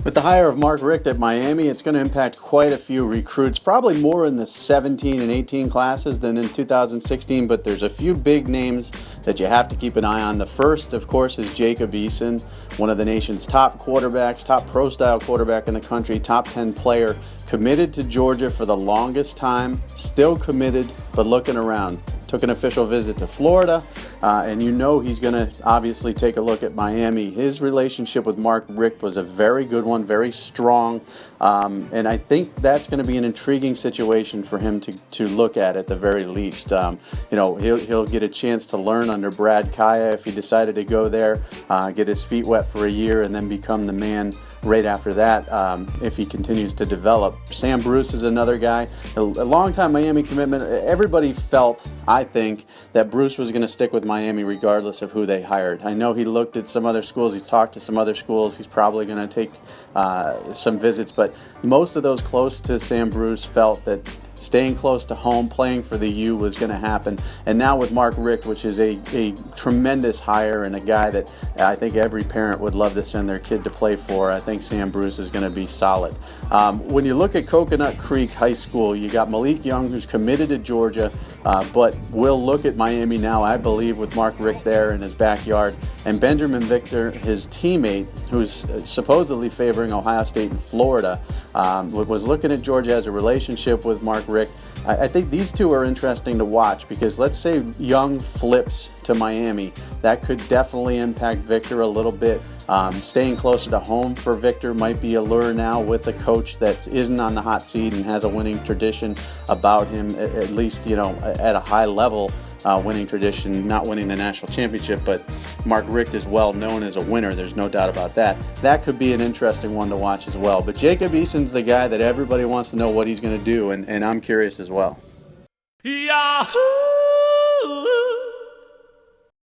With the hire of Mark Richt at Miami, it's going to impact quite a few recruits, probably more in the 17 and 18 classes than in 2016, but there's a few big names that you have to keep an eye on. The first, of course, is Jacob Eason, one of the nation's top quarterbacks, top pro-style quarterback in the country, top 10 player, committed to Georgia for the longest time, still committed, but looking around. Took an official visit to Florida, and you know he's going to obviously take a look at Miami. His relationship with Mark Richt was a very good one, very strong, and I think that's going to be an intriguing situation for him to look at the very least. He'll get a chance to learn under Brad Kaya if he decided to go there, get his feet wet for a year, and then become the man right after that if he continues to develop. Sam Bruce is another guy, a long-time Miami commitment. Everybody felt, I think, that Bruce was going to stick with Miami regardless of who they hired. I know he looked at some other schools, he's talked to some other schools, he's probably going to take some visits, but most of those close to Sam Bruce felt that staying close to home, playing for the U was going to happen. And now with Mark Richt, which is a tremendous hire and a guy that I think every parent would love to send their kid to play for, I think Sam Bruce is going to be solid. When you look at Coconut Creek High School, you got Malik Young, who's committed to Georgia, but will look at Miami now, I believe, with Mark Richt there in his backyard. And Benjamin Victor, his teammate, who's supposedly favoring Ohio State and Florida, was looking at Georgia as a relationship with Mark Richt. I think these two are interesting to watch because let's say Young flips to Miami. That could definitely impact Victor a little bit. Staying closer to home for Victor might be a lure now with a coach that isn't on the hot seat and has a winning tradition about him, at least, at a high level. Winning tradition, not winning the national championship, but Mark Richt is well known as a winner. There's no doubt about that. That could be an interesting one to watch as well. But Jacob Eason's the guy that everybody wants to know what he's going to do, and I'm curious as well. Yahoo!